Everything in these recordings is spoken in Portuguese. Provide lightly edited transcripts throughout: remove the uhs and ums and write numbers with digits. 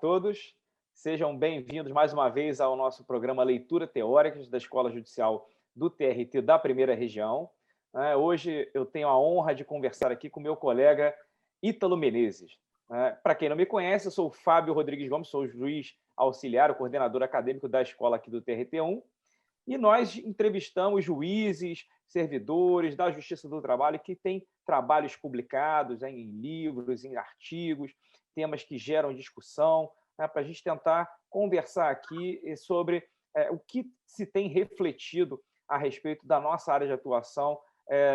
todos. Sejam bem-vindos mais uma vez ao nosso programa Leitura Teóricas da Escola Judicial do TRT da Primeira Região. Hoje eu tenho a honra de conversar aqui com meu colega Ítalo Menezes. Para quem não me conhece, eu sou o Fábio Rodrigues Gomes, sou o juiz auxiliar, o coordenador acadêmico da escola aqui do TRT1, e nós entrevistamos juízes, servidores da Justiça do Trabalho que têm trabalhos publicados em livros, em artigos, temas que geram discussão, para a gente tentar conversar aqui sobre o que se tem refletido a respeito da nossa área de atuação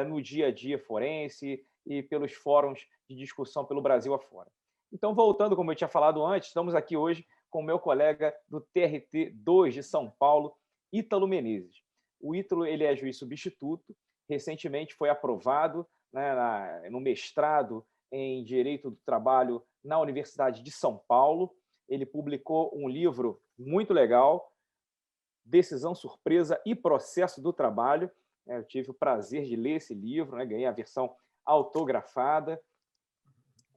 no dia a dia forense e pelos fóruns de discussão pelo Brasil afora. Então, voltando, como eu tinha falado antes, estamos aqui hoje com o meu colega do TRT2 de São Paulo, Ítalo Menezes. O Ítalo ele é juiz substituto, recentemente foi aprovado no mestrado em Direito do Trabalho na Universidade de São Paulo. Ele publicou um livro muito legal, Decisão Surpresa e Processo do Trabalho. Eu tive o prazer de ler esse livro, ganhei a versão autografada.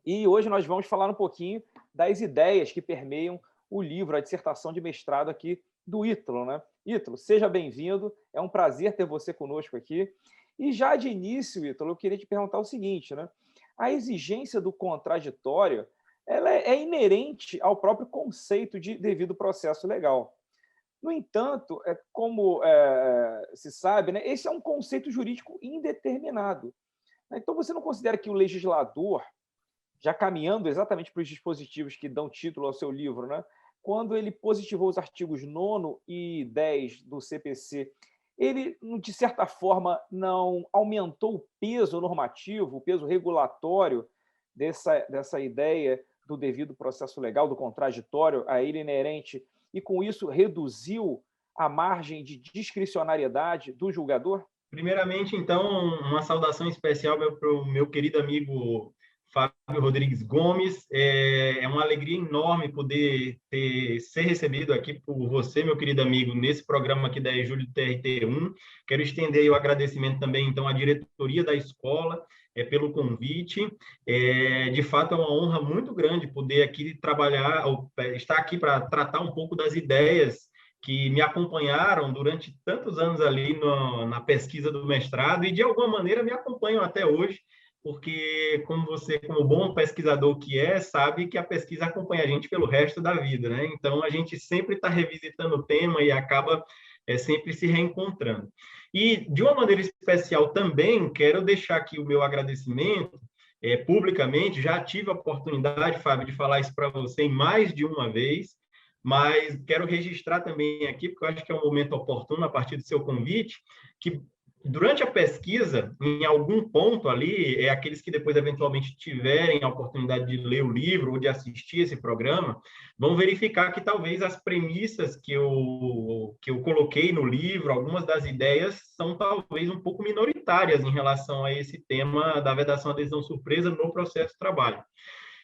E hoje nós vamos falar um pouquinho das ideias que permeiam o livro, a dissertação de mestrado aqui do Ítalo. Ítalo, seja bem-vindo, é um prazer ter você conosco aqui. E já de início, Ítalo, eu queria te perguntar o seguinte, a exigência do contraditório ela é inerente ao próprio conceito de devido processo legal. No entanto, como se sabe, esse é um conceito jurídico indeterminado. Então, você não considera que o legislador, já caminhando exatamente para os dispositivos que dão título ao seu livro, quando ele positivou os artigos 9º e 10 do CPC, ele, de certa forma, não aumentou o peso normativo, o peso regulatório dessa ideia do devido processo legal, do contraditório a ele inerente, e, com isso, reduziu a margem de discricionariedade do julgador? Primeiramente, então, uma saudação especial para o meu querido amigo Fábio Rodrigues Gomes. É uma alegria enorme poder ser recebido aqui por você, meu querido amigo, nesse programa aqui da EJúlio do TRT1. Quero estender o agradecimento também, então, à diretoria da escola pelo convite. De fato, é uma honra muito grande poder aqui estar aqui para tratar um pouco das ideias que me acompanharam durante tantos anos ali na pesquisa do mestrado e, de alguma maneira, me acompanham até hoje, porque, como você, como bom pesquisador que sabe que a pesquisa acompanha a gente pelo resto da vida, Então, a gente sempre está revisitando o tema e acaba sempre se reencontrando. E, de uma maneira especial também, quero deixar aqui o meu agradecimento publicamente. Já tive a oportunidade, Fábio, de falar isso para você em mais de uma vez, mas quero registrar também aqui, porque eu acho que é um momento oportuno, a partir do seu convite, que durante a pesquisa, em algum ponto ali, aqueles que depois eventualmente tiverem a oportunidade de ler o livro ou de assistir esse programa, vão verificar que talvez as premissas que eu coloquei no livro, algumas das ideias, são talvez um pouco minoritárias em relação a esse tema da vedação à decisão surpresa no processo de trabalho.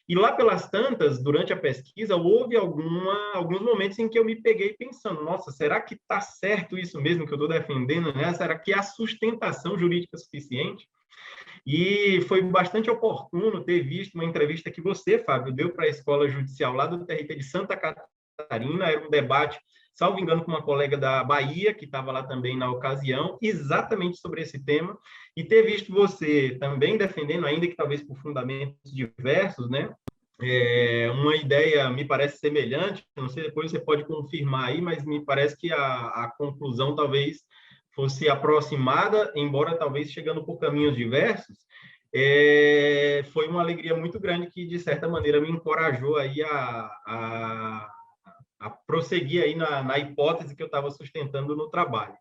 E lá pelas tantas, durante a pesquisa, houve alguns momentos em que eu me peguei pensando, nossa, será que está certo isso mesmo que eu estou defendendo? Será que há sustentação jurídica suficiente? E foi bastante oportuno ter visto uma entrevista que você, Fábio, deu para a Escola Judicial lá do TRT de Santa Catarina. Era um debate, salvo engano, com uma colega da Bahia, que estava lá também na ocasião, exatamente sobre esse tema, e ter visto você também defendendo, ainda que talvez por fundamentos diversos, uma ideia me parece semelhante, não sei, depois você pode confirmar aí, mas me parece que a conclusão talvez fosse aproximada, embora talvez chegando por caminhos diversos. Foi uma alegria muito grande que, de certa maneira, me encorajou aí a prosseguir aí na hipótese que eu estava sustentando no trabalho,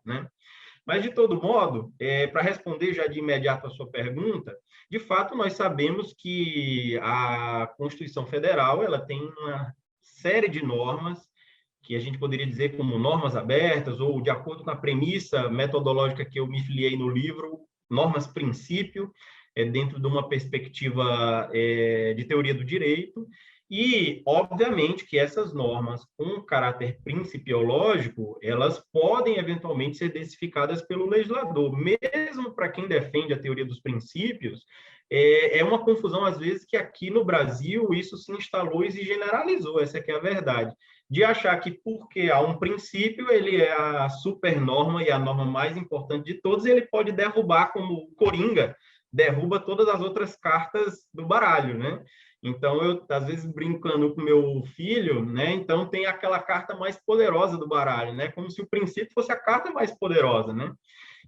Mas, de todo modo, para responder já de imediato a sua pergunta, de fato, nós sabemos que a Constituição Federal ela tem uma série de normas que a gente poderia dizer como normas abertas, ou, de acordo com a premissa metodológica que eu me filiei no livro, normas-princípio, dentro de uma perspectiva de teoria do direito. E, obviamente, que essas normas com caráter principiológico, elas podem, eventualmente, ser densificadas pelo legislador. Mesmo para quem defende a teoria dos princípios, é uma confusão, às vezes, que aqui no Brasil isso se instalou e se generalizou, essa que é a verdade. De achar que, porque há um princípio, ele é a supernorma e a norma mais importante de todos, e ele pode derrubar, como Coringa derruba todas as outras cartas do baralho, né? Então, eu, às vezes, brincando com meu filho, né? Então, tem aquela carta mais poderosa do baralho, né? Como se o princípio fosse a carta mais poderosa, né?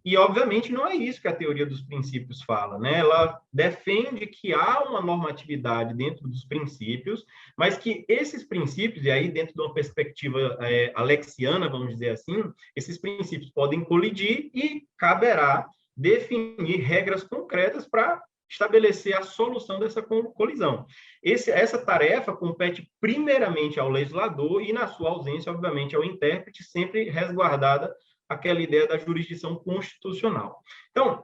E, obviamente, não é isso que a teoria dos princípios fala, né? Ela defende que há uma normatividade dentro dos princípios, mas que esses princípios, e aí dentro de uma perspectiva alexiana, vamos dizer assim, esses princípios podem colidir e caberá definir regras concretas para estabelecer a solução dessa colisão. Essa tarefa compete primeiramente ao legislador e, na sua ausência, obviamente, ao intérprete, sempre resguardada aquela ideia da jurisdição constitucional. Então,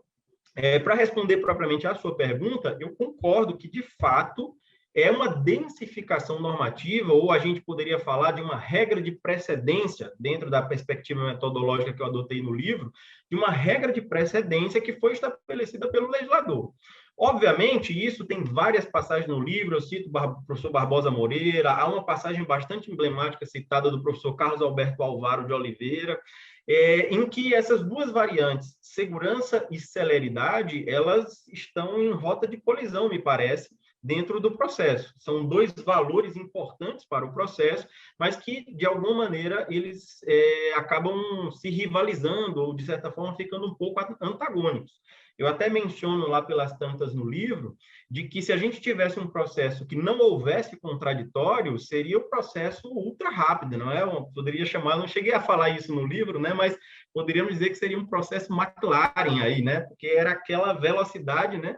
para responder propriamente à sua pergunta, eu concordo que, de fato, é uma densificação normativa, ou a gente poderia falar de uma regra de precedência, dentro da perspectiva metodológica que eu adotei no livro, de uma regra de precedência que foi estabelecida pelo legislador. Obviamente, isso tem várias passagens no livro, eu cito o professor Barbosa Moreira, há uma passagem bastante emblemática citada do professor Carlos Alberto Alvaro de Oliveira, em que essas duas variantes, segurança e celeridade, elas estão em rota de colisão, me parece, dentro do processo. São dois valores importantes para o processo, mas que, de alguma maneira, eles acabam se rivalizando ou, de certa forma, ficando um pouco antagônicos. Eu até menciono lá pelas tantas no livro, de que se a gente tivesse um processo que não houvesse contraditório, seria o processo ultra rápido, não é? Eu poderia chamar, não cheguei a falar isso no livro, né? Mas poderíamos dizer que seria um processo McLaren aí, né? Porque era aquela velocidade, né?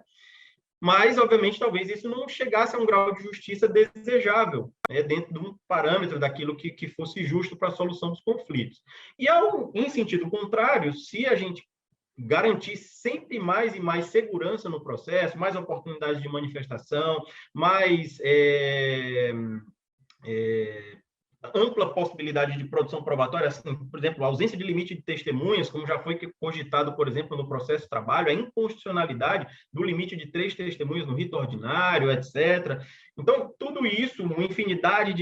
Mas, obviamente, talvez isso não chegasse a um grau de justiça desejável, né, dentro de um parâmetro daquilo que fosse justo para a solução dos conflitos. E, em sentido contrário, se a gente garantir sempre mais e mais segurança no processo, mais oportunidades de manifestação, mais ampla possibilidade de produção probatória, assim, por exemplo, a ausência de limite de testemunhas, como já foi cogitado, por exemplo, no processo de trabalho, a inconstitucionalidade do limite de 3 testemunhas no rito ordinário, etc. Então, tudo isso, uma infinidade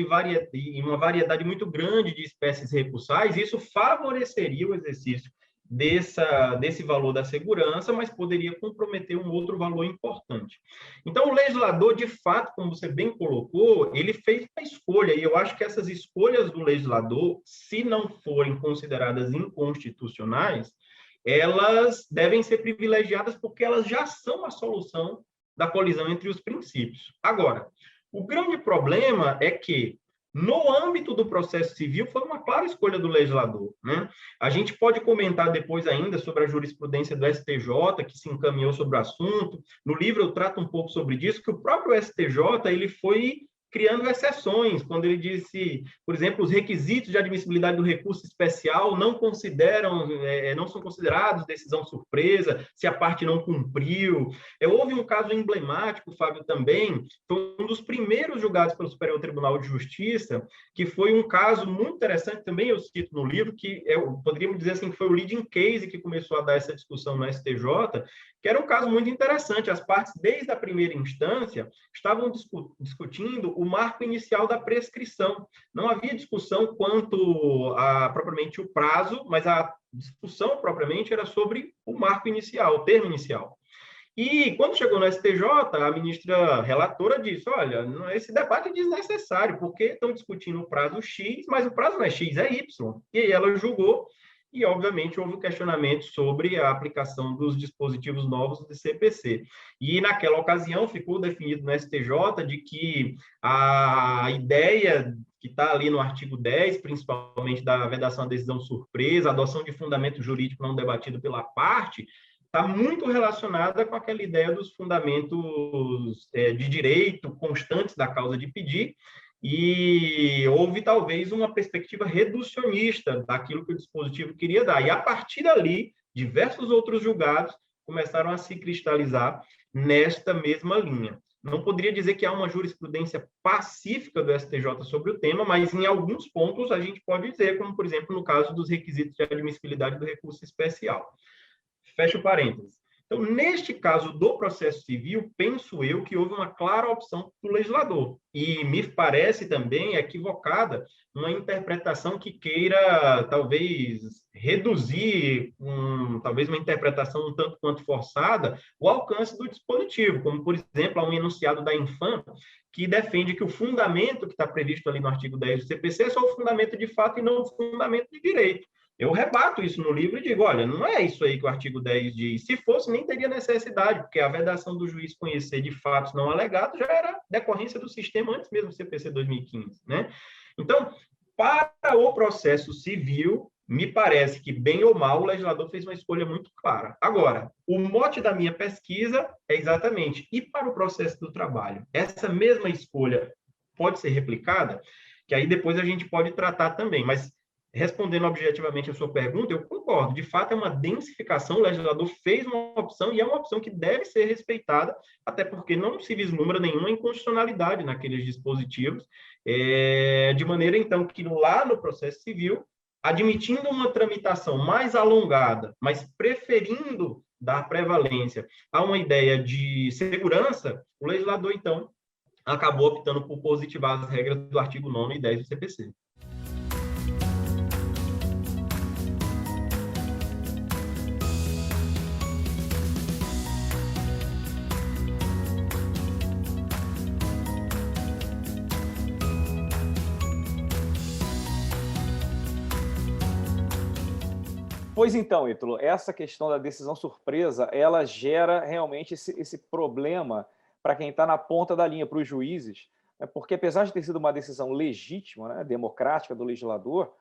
uma variedade muito grande de espécies recursais, isso favoreceria o exercício desse valor da segurança, mas poderia comprometer um outro valor importante. Então, o legislador, de fato, como você bem colocou, ele fez uma escolha, e eu acho que essas escolhas do legislador, se não forem consideradas inconstitucionais, elas devem ser privilegiadas porque elas já são a solução da colisão entre os princípios. Agora, o grande problema é que, no âmbito do processo civil, foi uma clara escolha do legislador, né? A gente pode comentar depois ainda sobre a jurisprudência do STJ, que se encaminhou sobre o assunto. No livro eu trato um pouco sobre isso, que o próprio STJ ele foi criando exceções, quando ele disse, por exemplo, os requisitos de admissibilidade do recurso especial não são considerados decisão surpresa, se a parte não cumpriu. Houve um caso emblemático, Fábio, também, foi um dos primeiros julgados pelo Superior Tribunal de Justiça, que foi um caso muito interessante, também eu cito no livro, que poderíamos dizer assim, que foi o leading case que começou a dar essa discussão no STJ, que era um caso muito interessante. As partes, desde a primeira instância, estavam discutindo o marco inicial da prescrição. Não havia discussão quanto a propriamente o prazo, mas a discussão propriamente era sobre o marco inicial, o termo inicial. E quando chegou no STJ, a ministra relatora disse, olha, esse debate é desnecessário, porque estão discutindo o prazo X, mas o prazo não é X, é Y. E aí ela julgou, e, obviamente, houve um questionamento sobre a aplicação dos dispositivos novos do CPC. E, naquela ocasião, ficou definido no STJ de que a ideia que está ali no artigo 10, principalmente da vedação à decisão surpresa, a adoção de fundamento jurídico não debatido pela parte, está muito relacionada com aquela ideia dos fundamentos de direito constantes da causa de pedir, e houve talvez uma perspectiva reducionista daquilo que o dispositivo queria dar. E, a partir dali, diversos outros julgados começaram a se cristalizar nesta mesma linha. Não poderia dizer que há uma jurisprudência pacífica do STJ sobre o tema, mas em alguns pontos a gente pode dizer, como, por exemplo, no caso dos requisitos de admissibilidade do recurso especial. Fecha o parênteses. Então, neste caso do processo civil, penso eu que houve uma clara opção do legislador. E me parece também equivocada uma interpretação que queira, talvez, reduzir, talvez uma interpretação um tanto quanto forçada, o alcance do dispositivo, como, por exemplo, há um enunciado da Infam que defende que o fundamento que está previsto ali no artigo 10 do CPC é só o fundamento de fato e não o fundamento de direito. Eu rebato isso no livro e digo, olha, não é isso aí que o artigo 10 diz. Se fosse, nem teria necessidade, porque a vedação do juiz conhecer de fatos não alegados já era decorrência do sistema antes mesmo do CPC 2015, né? Então, para o processo civil, me parece que, bem ou mal, o legislador fez uma escolha muito clara. Agora, o mote da minha pesquisa é exatamente, e para o processo do trabalho? Essa mesma escolha pode ser replicada, que aí depois a gente pode tratar também, mas respondendo objetivamente a sua pergunta, eu concordo. De fato, é uma densificação, o legislador fez uma opção e é uma opção que deve ser respeitada, até porque não se vislumbra nenhuma inconstitucionalidade naqueles dispositivos, de maneira, então, que lá no processo civil, admitindo uma tramitação mais alongada, mas preferindo dar prevalência a uma ideia de segurança, o legislador, então, acabou optando por positivar as regras do artigo 9 e 10 do CPC. Pois então, Ítalo, essa questão da decisão surpresa, ela gera realmente esse problema para quem está na ponta da linha, para os juízes, né? Porque apesar de ter sido uma decisão legítima, né, democrática do legislador,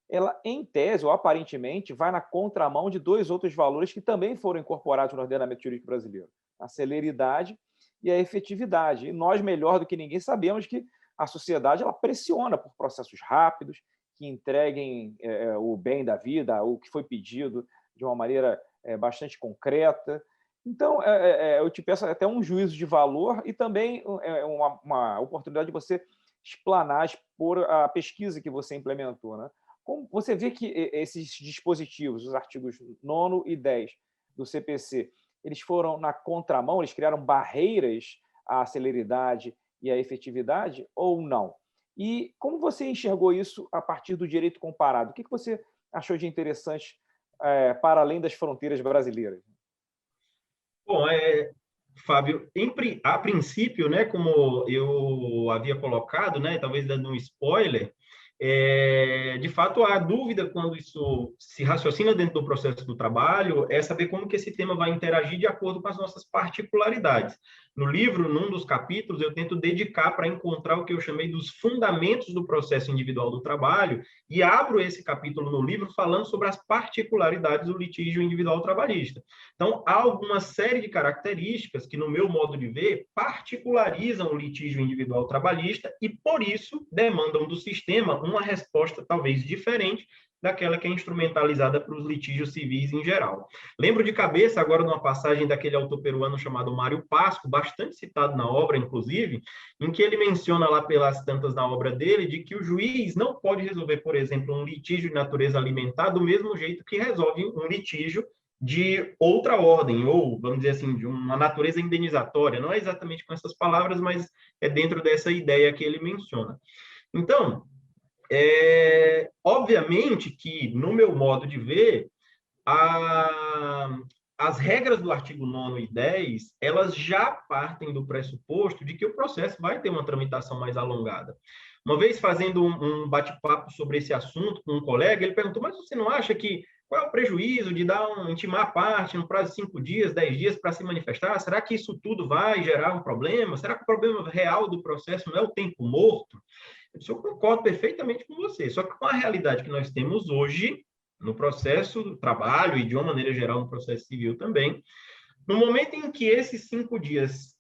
ela, em tese, ou aparentemente, vai na contramão de dois outros valores que também foram incorporados no ordenamento jurídico brasileiro: a celeridade e a efetividade. E nós, melhor do que ninguém, sabemos que a sociedade ela pressiona por processos rápidos, que entreguem o bem da vida, o que foi pedido, de uma maneira bastante concreta. Então, eu te peço até um juízo de valor e também uma oportunidade de você explanar, expor a pesquisa que você implementou, né? Como você vê que esses dispositivos, os artigos 9º e 10 do CPC, eles foram na contramão, eles criaram barreiras à celeridade e à efetividade ou não? E como você enxergou isso a partir do direito comparado? O que você achou de interessante para além das fronteiras brasileiras? Bom, Fábio, a princípio, né, como eu havia colocado, né, talvez dando um spoiler, de fato, a dúvida quando isso se raciocina dentro do processo do trabalho é saber como que esse tema vai interagir de acordo com as nossas particularidades. No livro, num dos capítulos, eu tento dedicar para encontrar o que eu chamei dos fundamentos do processo individual do trabalho e abro esse capítulo no livro falando sobre as particularidades do litígio individual trabalhista. Então, há alguma série de características que, no meu modo de ver, particularizam o litígio individual trabalhista e, por isso, demandam do sistema uma resposta talvez diferente daquela que é instrumentalizada para os litígios civis em geral. Lembro de cabeça agora de uma passagem daquele autor peruano chamado Mário Pasco, bastante citado na obra, inclusive, em que ele menciona lá pelas tantas na obra dele de que o juiz não pode resolver, por exemplo, um litígio de natureza alimentar do mesmo jeito que resolve um litígio de outra ordem, ou, vamos dizer assim, de uma natureza indenizatória. Não é exatamente com essas palavras, mas é dentro dessa ideia que ele menciona. Então, obviamente que, no meu modo de ver, as regras do artigo 9º e 10, elas já partem do pressuposto de que o processo vai ter uma tramitação mais alongada. Uma vez fazendo um bate-papo sobre esse assunto com um colega, ele perguntou, mas você não acha que qual é o prejuízo de intimar a parte no prazo de 5 dias, 10 dias para se manifestar? Será que isso tudo vai gerar um problema? Será que o problema real do processo não é o tempo morto? Eu concordo perfeitamente com você, só que com a realidade que nós temos hoje, no processo do trabalho e, de uma maneira geral, no processo civil também, no momento em que esses 5 dias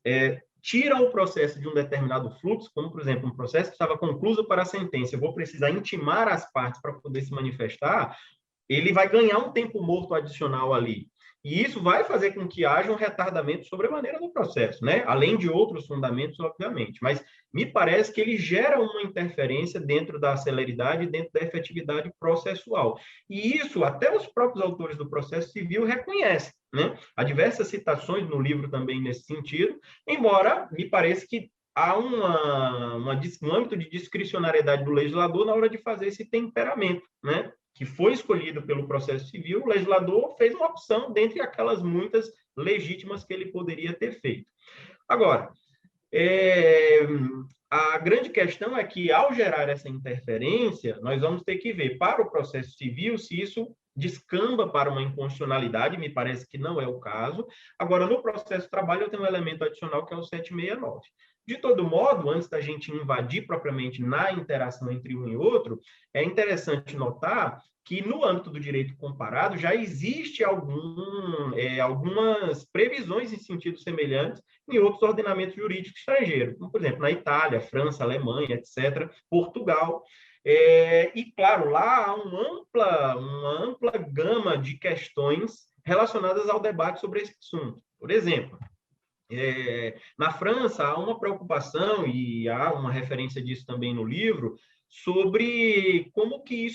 tiram o processo de um determinado fluxo, como, por exemplo, um processo que estava concluído para a sentença, eu vou precisar intimar as partes para poder se manifestar, ele vai ganhar um tempo morto adicional ali. E isso vai fazer com que haja um retardamento sobremaneira no processo, né? Além de outros fundamentos, obviamente. Mas me parece que ele gera uma interferência dentro da celeridade, dentro da efetividade processual. E isso até os próprios autores do processo civil reconhecem, né? Há diversas citações no livro também nesse sentido, embora me pareça que há um âmbito de discricionariedade do legislador na hora de fazer esse temperamento, né? Que foi escolhido pelo processo civil, o legislador fez uma opção dentre aquelas muitas legítimas que ele poderia ter feito. Agora, a grande questão é que, ao gerar essa interferência, nós vamos ter que ver para o processo civil se isso descamba para uma inconstitucionalidade, me parece que não é o caso. Agora, no processo de trabalho, eu tenho um elemento adicional que é o 769. De todo modo, antes da gente invadir propriamente na interação entre um e outro, é interessante notar que no âmbito do direito comparado já existe algumas previsões em sentido semelhante em outros ordenamentos jurídicos estrangeiros, como, por exemplo, na Itália, França, Alemanha, etc., Portugal. E, claro, lá há uma ampla gama de questões relacionadas ao debate sobre esse assunto. Por exemplo, na França, há uma preocupação, e há uma referência disso também no livro, sobre o que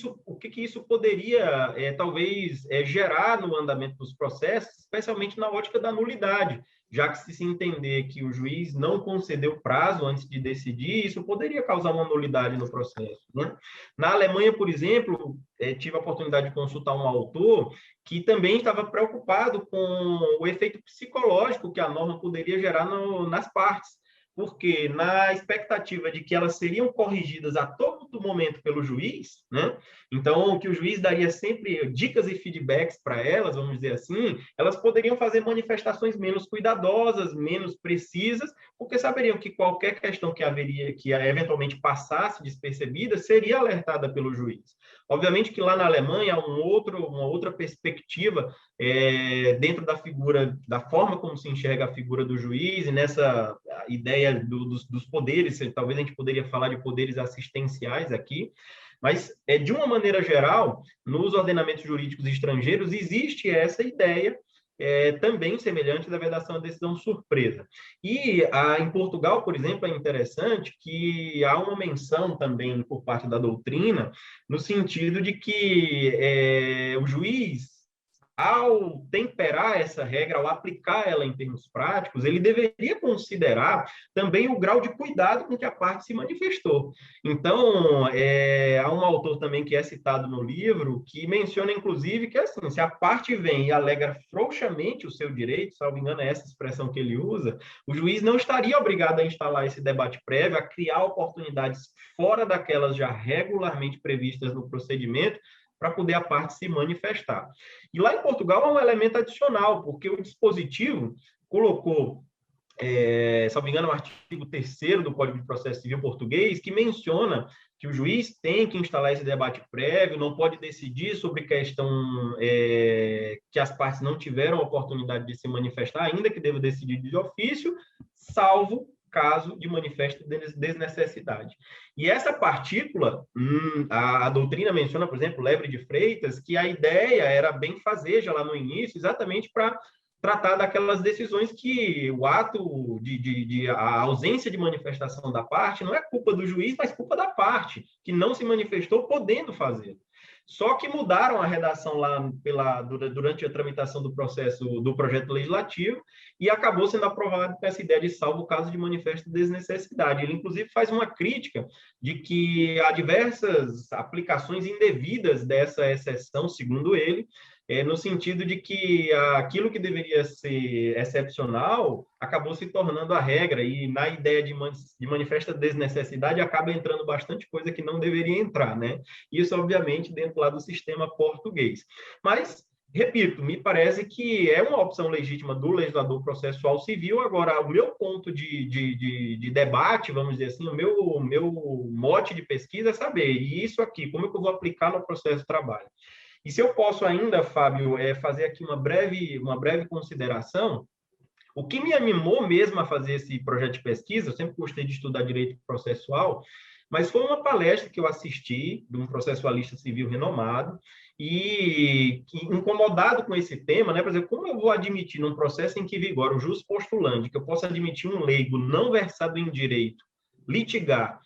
isso poderia, talvez, gerar no andamento dos processos, especialmente na ótica da nulidade, já que se entender que o juiz não concedeu prazo antes de decidir, isso poderia causar uma nulidade no processo, né? Na Alemanha, por exemplo, tive a oportunidade de consultar um autor que também estava preocupado com o efeito psicológico que a norma poderia gerar nas partes, porque na expectativa de que elas seriam corrigidas a todo momento pelo juiz, né? Então, que o juiz daria sempre dicas e feedbacks para elas, vamos dizer assim, elas poderiam fazer manifestações menos cuidadosas, menos precisas, porque saberiam que qualquer questão que eventualmente passasse despercebida seria alertada pelo juiz. Obviamente que lá na Alemanha há uma outra perspectiva dentro da figura, da forma como se enxerga a figura do juiz, e nessa ideia dos poderes, talvez a gente poderia falar de poderes assistenciais aqui, mas, de uma maneira geral, nos ordenamentos jurídicos estrangeiros, existe essa ideia também semelhante da vedação da decisão surpresa. E em Portugal, por exemplo, é interessante que há uma menção também por parte da doutrina, no sentido de que o juiz, ao temperar essa regra, ao aplicar ela em termos práticos, ele deveria considerar também o grau de cuidado com que a parte se manifestou. Então, há um autor também que é citado no livro, que menciona, inclusive, que assim, se a parte vem e alega frouxamente o seu direito, salvo engano, é essa expressão que ele usa, o juiz não estaria obrigado a instalar esse debate prévio, a criar oportunidades fora daquelas já regularmente previstas no procedimento, para poder a parte se manifestar. E lá em Portugal há um elemento adicional, porque o dispositivo colocou, se não me engano, o artigo 3º do Código de Processo Civil português, que menciona que o juiz tem que instalar esse debate prévio, não pode decidir sobre questão que as partes não tiveram a oportunidade de se manifestar, ainda que deva decidir de ofício, salvo caso de manifesta desnecessidade. E essa partícula, a doutrina menciona, por exemplo, Lebre de Freitas, que a ideia era bem fazeja lá no início, exatamente para tratar daquelas decisões que o ato a ausência de manifestação da parte não é culpa do juiz, mas culpa da parte, que não se manifestou podendo fazer. Só que mudaram a redação lá durante a tramitação do processo do projeto legislativo e acabou sendo aprovado com essa ideia de salvo caso de manifesta desnecessidade. Ele, inclusive, faz uma crítica de que há diversas aplicações indevidas dessa exceção, segundo ele, no sentido de que aquilo que deveria ser excepcional acabou se tornando a regra, e na ideia de manifesta desnecessidade acaba entrando bastante coisa que não deveria entrar, né? Isso, obviamente, dentro lá do sistema português. Mas, repito, me parece que é uma opção legítima do legislador processual civil. Agora, o meu ponto de debate, vamos dizer assim, o meu mote de pesquisa é saber, e isso aqui, como é que eu vou aplicar no processo de trabalho? E se eu posso ainda, Fábio, fazer aqui uma breve consideração, o que me animou mesmo a fazer esse projeto de pesquisa, eu sempre gostei de estudar direito processual, Mas foi uma palestra que eu assisti de um processualista civil renomado e incomodado com esse tema, né? Por exemplo, como eu vou admitir num processo em que vigora o jus postulandi, que eu posso admitir um leigo não versado em direito litigar.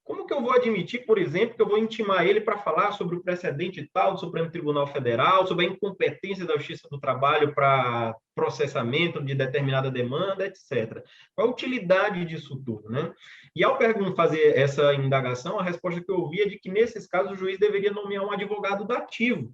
Como que eu vou admitir, por exemplo, que eu vou intimar ele para falar sobre o precedente tal do Supremo Tribunal Federal, sobre a incompetência da Justiça do Trabalho para processamento de determinada demanda, etc. Qual a utilidade disso tudo, né? E ao fazer essa indagação, a resposta que eu ouvi é de que, nesses casos, o juiz deveria nomear um advogado dativo,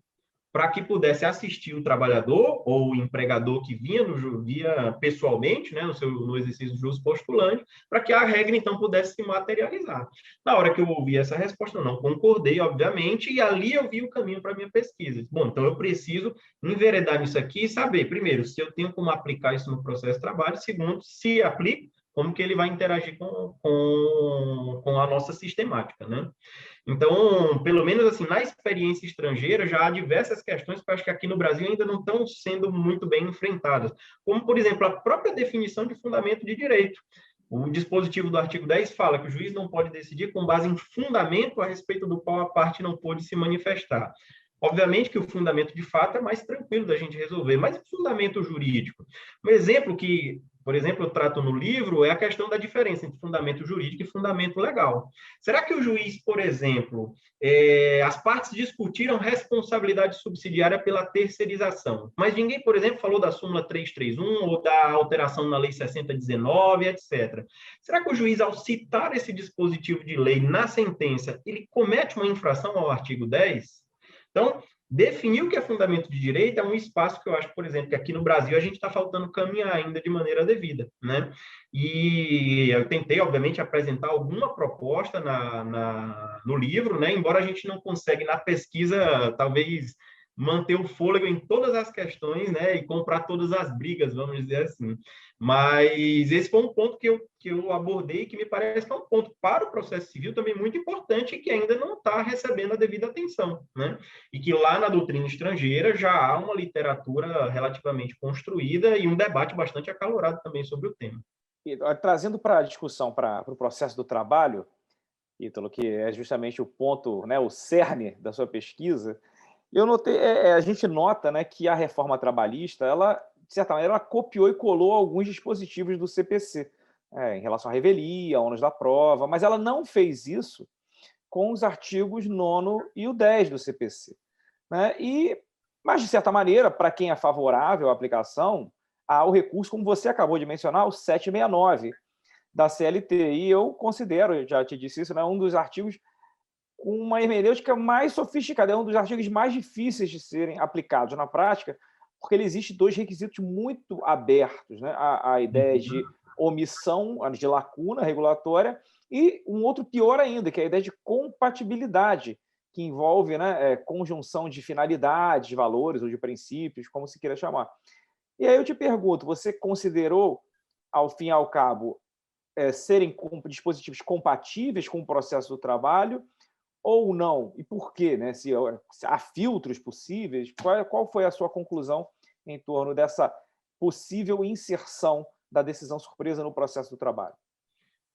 para que pudesse assistir o trabalhador ou o empregador que via pessoalmente, né, no exercício do jus postulante, para que a regra, então, pudesse se materializar. Na hora que eu ouvi essa resposta, eu não concordei, obviamente, e ali eu vi o caminho para a minha pesquisa. Bom, então eu preciso enveredar nisso aqui e saber, primeiro, se eu tenho como aplicar isso no processo de trabalho, segundo, se aplica, como que ele vai interagir com a nossa sistemática, né? Então, pelo menos assim, na experiência estrangeira, já há diversas questões que eu acho que aqui no Brasil ainda não estão sendo muito bem enfrentadas, como, por exemplo, a própria definição de fundamento de direito. O dispositivo do artigo 10 fala que o juiz não pode decidir com base em fundamento a respeito do qual a parte não pôde se manifestar. Obviamente que o fundamento de fato é mais tranquilo da gente resolver, mas o fundamento jurídico. Um exemplo que, por exemplo, eu trato no livro é a questão da diferença entre fundamento jurídico e fundamento legal. Será que o juiz, por exemplo, as partes discutiram responsabilidade subsidiária pela terceirização, mas ninguém, por exemplo, falou da súmula 331 ou da alteração na lei 6019, etc. Será que o juiz, ao citar esse dispositivo de lei na sentença, ele comete uma infração ao artigo 10? Então, definir o que é fundamento de direito é um espaço que eu acho, por exemplo, que aqui no Brasil a gente está faltando caminhar ainda de maneira devida, né? E eu tentei, obviamente, apresentar alguma proposta no livro, né? Embora a gente não consiga, na pesquisa, talvez manter o fôlego em todas as questões, né? E comprar todas as brigas, vamos dizer assim. Mas esse foi um ponto que eu abordei, que me parece que é um ponto para o processo civil também muito importante e que ainda não está recebendo a devida atenção, né? E que lá na doutrina estrangeira já há uma literatura relativamente construída e um debate bastante acalorado também sobre o tema. E, trazendo para a discussão, para o processo do trabalho, Ítalo, que é justamente o ponto, né, o cerne da sua pesquisa, eu notei, a gente nota, né, que a reforma trabalhista, ela, de certa maneira, ela copiou e colou alguns dispositivos do CPC, em relação à revelia, ônus da prova, mas ela não fez isso com os artigos 9º e o 10 do CPC. Né? Mas, de certa maneira, para quem é favorável à aplicação, há o recurso, como você acabou de mencionar, o 769 da CLT. E eu considero, eu já te disse isso, né, um dos artigos com uma hermenêutica mais sofisticada, é um dos artigos mais difíceis de serem aplicados na prática, porque ele existe dois requisitos muito abertos, né? A ideia de omissão, de lacuna regulatória, e um outro pior ainda, que é a ideia de compatibilidade, que envolve, né, conjunção de finalidades, de valores ou de princípios, como se queira chamar. E aí eu te pergunto, você considerou, ao fim e ao cabo, serem dispositivos compatíveis com o processo do trabalho, ou não? E por quê? Né? Se há filtros possíveis, qual foi a sua conclusão em torno dessa possível inserção da decisão surpresa no processo do trabalho?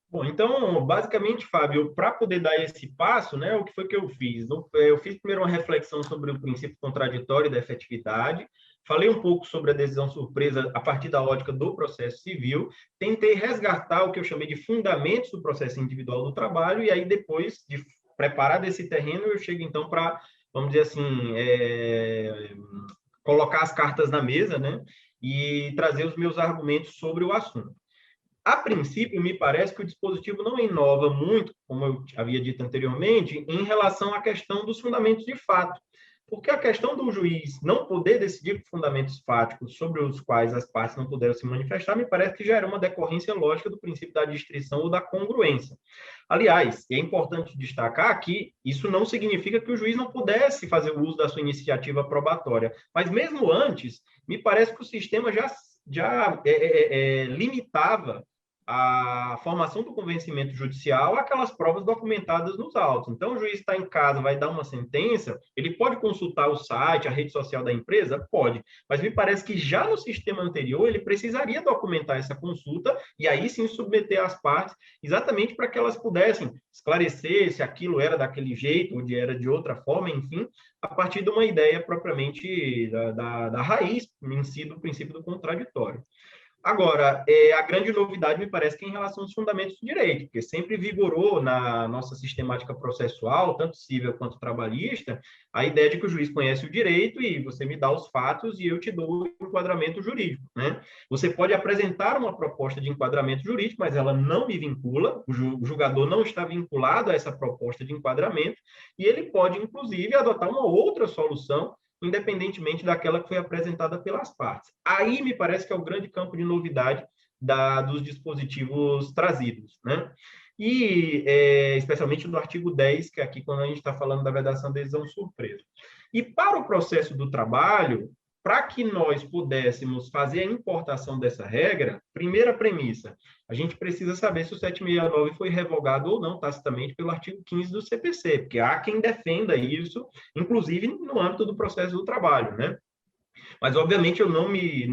Bom, então, basicamente, Fábio, para poder dar esse passo, né, o que foi que eu fiz? Eu fiz primeiro uma reflexão sobre o princípio contraditório da efetividade, falei um pouco sobre a decisão surpresa a partir da ótica do processo civil, tentei resgatar o que eu chamei de fundamentos do processo individual do trabalho, e aí depois de preparado esse terreno, eu chego então para, vamos dizer assim, colocar as cartas na mesa, né, e trazer os meus argumentos sobre o assunto. A princípio, me parece que o dispositivo não inova muito, como eu havia dito anteriormente, em relação à questão dos fundamentos de fato. Porque a questão do juiz não poder decidir fundamentos fáticos sobre os quais as partes não puderam se manifestar, me parece que já era uma decorrência lógica do princípio da distrição ou da congruência. Aliás, é importante destacar que isso não significa que o juiz não pudesse fazer o uso da sua iniciativa probatória. Mas mesmo antes, me parece que o sistema já limitava a formação do convencimento judicial aquelas provas documentadas nos autos. Então, o juiz está em casa, vai dar uma sentença, ele pode consultar o site, a rede social da empresa? Pode, mas me parece que já no sistema anterior ele precisaria documentar essa consulta e aí sim submeter às partes, exatamente para que elas pudessem esclarecer se aquilo era daquele jeito ou era de outra forma, enfim, a partir de uma ideia propriamente da raiz em si do princípio do contraditório. Agora, a grande novidade me parece que é em relação aos fundamentos do direito, porque sempre vigorou na nossa sistemática processual, tanto civil quanto trabalhista, a ideia de que o juiz conhece o direito e você me dá os fatos e eu te dou o enquadramento jurídico, né? Você pode apresentar uma proposta de enquadramento jurídico, mas ela não me vincula, o julgador não está vinculado a essa proposta de enquadramento, e ele pode, inclusive, adotar uma outra solução independentemente daquela que foi apresentada pelas partes. Aí me parece que é o grande campo de novidade dos dispositivos trazidos, né? E, especialmente no artigo 10, que é aqui quando a gente está falando da vedação da decisão surpresa. E para o processo do trabalho, para que nós pudéssemos fazer a importação dessa regra, primeira premissa, a gente precisa saber se o 769 foi revogado ou não tacitamente pelo artigo 15 do CPC, porque há quem defenda isso, inclusive no âmbito do processo do trabalho, né? Mas, obviamente, eu não me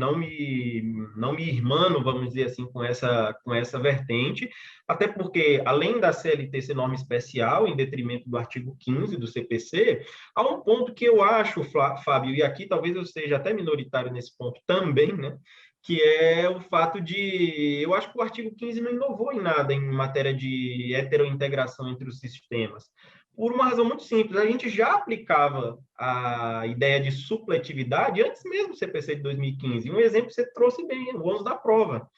irmano, vamos dizer assim, com essa vertente, até porque, além da CLT ser norma especial, em detrimento do artigo 15 do CPC, há um ponto que eu acho, Fábio, e aqui talvez eu seja até minoritário nesse ponto também, né? Que é o fato de... Eu acho que o artigo 15 não inovou em nada em matéria de heterointegração entre os sistemas, por uma razão muito simples. A gente já aplicava a ideia de supletividade antes mesmo do CPC de 2015. Um exemplo que você trouxe bem, o ônus da prova.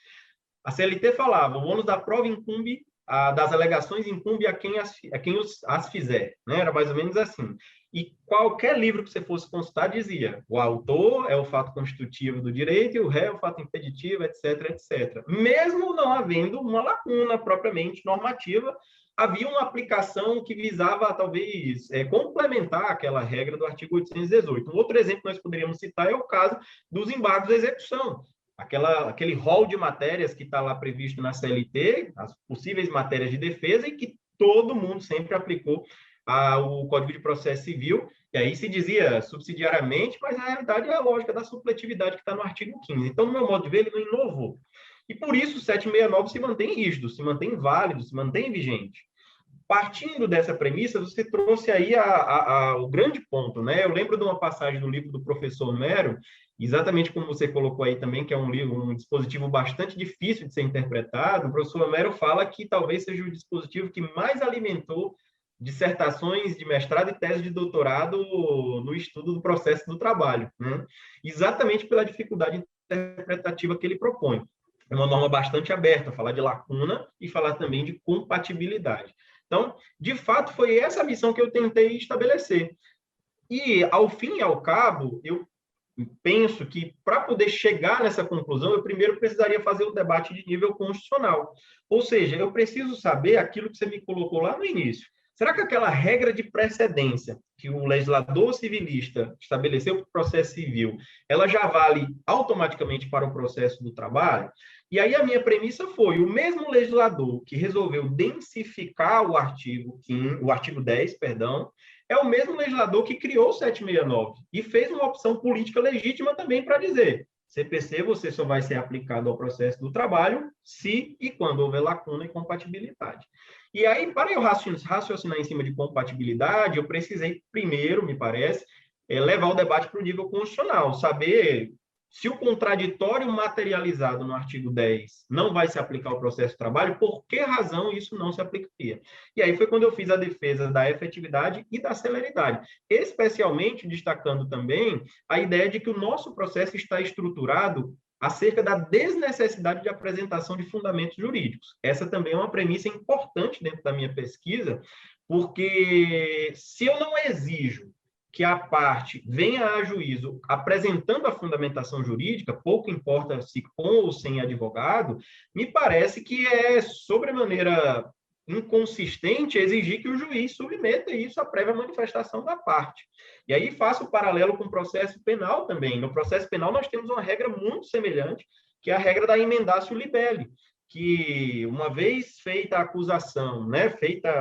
A CLT falava, o ônus da prova incumbe, das alegações incumbe a quem as fizer. Né? Era mais ou menos assim. E qualquer livro que você fosse consultar dizia, o autor é o fato constitutivo do direito e o ré é o fato impeditivo, etc., etc. Mesmo não havendo uma lacuna propriamente normativa, havia uma aplicação que visava, talvez, complementar aquela regra do artigo 818. Um outro exemplo que nós poderíamos citar é o caso dos embargos da execução. Aquele rol de matérias que está lá previsto na CLT, as possíveis matérias de defesa, e que todo mundo sempre aplicou o Código de Processo Civil, e aí se dizia subsidiariamente, mas na realidade é a lógica da supletividade que está no artigo 15. Então, no meu modo de ver, ele não inovou. E por isso o 769 se mantém rígido, se mantém válido, se mantém vigente. Partindo dessa premissa, você trouxe aí o grande ponto, né? Eu lembro de uma passagem do livro do professor Homero, exatamente como você colocou aí também, que é um dispositivo bastante difícil de ser interpretado. O professor Homero fala que talvez seja o dispositivo que mais alimentou dissertações de mestrado e tese de doutorado no estudo do processo do trabalho, né? Exatamente pela dificuldade interpretativa que ele propõe. É uma norma bastante aberta, falar de lacuna e falar também de compatibilidade. Então, de fato, foi essa a missão que eu tentei estabelecer. E, ao fim e ao cabo, eu penso que, para poder chegar nessa conclusão, eu primeiro precisaria fazer o debate de nível constitucional. Ou seja, eu preciso saber aquilo que você me colocou lá no início. Será que aquela regra de precedência que o legislador civilista estabeleceu para o processo civil, ela já vale automaticamente para o processo do trabalho? E aí a minha premissa foi, o mesmo legislador que resolveu densificar o artigo 10, é o mesmo legislador que criou o 769 e fez uma opção política legítima também para dizer, CPC você só vai ser aplicado ao processo do trabalho se e quando houver lacuna e compatibilidade. E aí, para eu raciocinar em cima de compatibilidade, eu precisei primeiro, me parece, levar o debate para o nível constitucional, saber se o contraditório materializado no artigo 10 não vai se aplicar ao processo de trabalho, por que razão isso não se aplicaria? E aí foi quando eu fiz a defesa da efetividade e da celeridade, especialmente destacando também a ideia de que o nosso processo está estruturado acerca da desnecessidade de apresentação de fundamentos jurídicos. Essa também é uma premissa importante dentro da minha pesquisa, porque se eu não exijo que a parte venha a juízo apresentando a fundamentação jurídica, pouco importa se com ou sem advogado, me parece que é sobremaneira inconsistente exigir que o juiz submeta isso à prévia manifestação da parte. E aí faço o paralelo com o processo penal também. No processo penal nós temos uma regra muito semelhante, que é a regra da emendatio libelli. que, uma vez feita a acusação, né,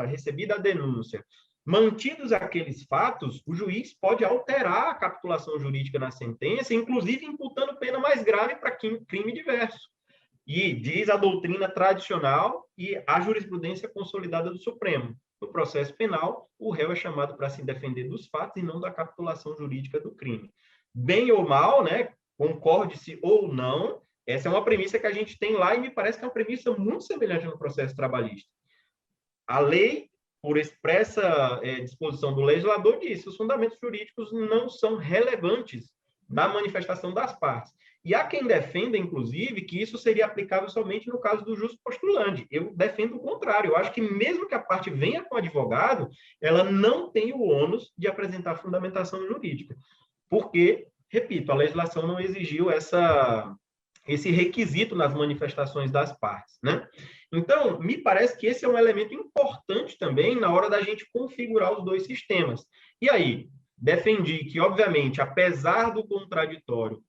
recebida a denúncia, mantidos aqueles fatos, o juiz pode alterar a capitulação jurídica na sentença, inclusive imputando pena mais grave para crime diverso. E diz a doutrina tradicional e a jurisprudência consolidada do Supremo. No processo penal, o réu é chamado para se defender dos fatos e não da capitulação jurídica do crime. Bem ou mal, né, concorde-se ou não, essa é uma premissa que a gente tem lá e me parece que é uma premissa muito semelhante no processo trabalhista. A lei, por expressa disposição do legislador, diz que os fundamentos jurídicos não são relevantes na manifestação das partes. E há quem defenda, inclusive, que isso seria aplicável somente no caso do justo postulante. Eu defendo o contrário. Eu acho que mesmo que a parte venha com advogado, ela não tem o ônus de apresentar fundamentação jurídica. Porque, repito, a legislação não exigiu esse requisito nas manifestações das partes, né? Então, me parece que esse é um elemento importante também na hora da gente configurar os dois sistemas. E aí, defendi que, obviamente, apesar do contraditório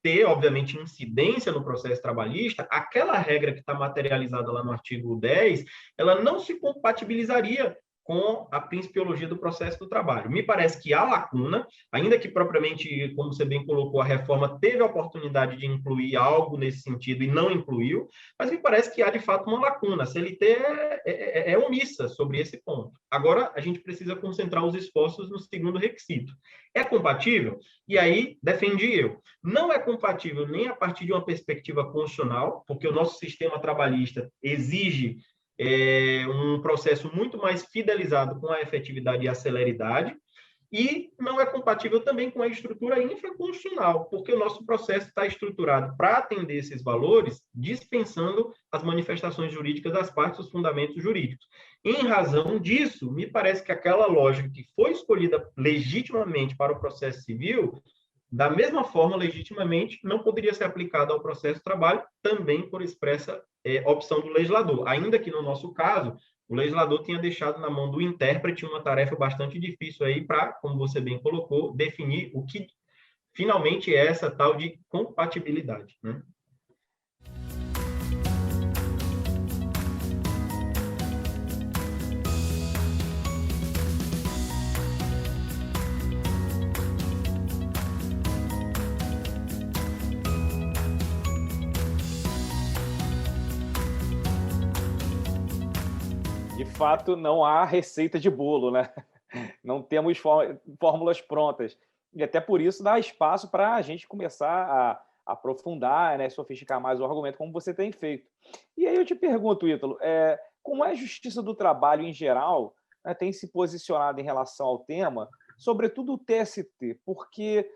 ter, obviamente, incidência no processo trabalhista, aquela regra que está materializada lá no artigo 10, ela não se compatibilizaria com a principiologia do processo do trabalho. Me parece que há lacuna, ainda que propriamente, como você bem colocou, a reforma teve a oportunidade de incluir algo nesse sentido e não incluiu, mas me parece que há, de fato, uma lacuna. A CLT é omissa sobre esse ponto. Agora, a gente precisa concentrar os esforços no segundo requisito. É compatível? E aí, defendi eu. Não é compatível nem a partir de uma perspectiva constitucional, porque o nosso sistema trabalhista exige um processo muito mais fidelizado com a efetividade e a celeridade, e não é compatível também com a estrutura infraconstitucional, porque o nosso processo está estruturado para atender esses valores, dispensando as manifestações jurídicas das partes, os fundamentos jurídicos. Em razão disso, me parece que aquela lógica que foi escolhida legitimamente para o processo civil, da mesma forma, legitimamente, não poderia ser aplicada ao processo de trabalho, também por expressa opção do legislador. Ainda que, no nosso caso, o legislador tenha deixado na mão do intérprete uma tarefa bastante difícil aí para, como você bem colocou, definir o que finalmente é essa tal de compatibilidade, né? De fato, não há receita de bolo, né? Não temos fórmulas prontas. E até por isso dá espaço para a gente começar a aprofundar, né, sofisticar mais o argumento, como você tem feito. E aí eu te pergunto, Ítalo, como a Justiça do Trabalho, em geral, né, tem se posicionado em relação ao tema, sobretudo o TST, porque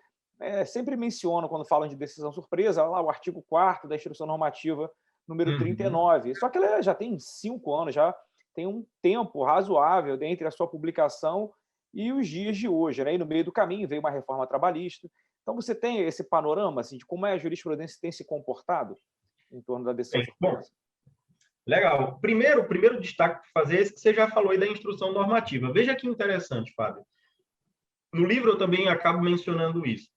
sempre menciono, quando falam de decisão surpresa, lá o artigo 4º da Instrução Normativa número 39. Só que ela já tem 5 anos, já tem um tempo razoável entre a sua publicação e os dias de hoje, né? E no meio do caminho veio uma reforma trabalhista. Então, você tem esse panorama assim, de como a jurisprudência tem se comportado em torno da decisão surpresa? Bom, legal. Primeiro destaque para fazer é esse que você já falou aí da instrução normativa. Veja que interessante, Fábio. No livro eu também acabo mencionando isso.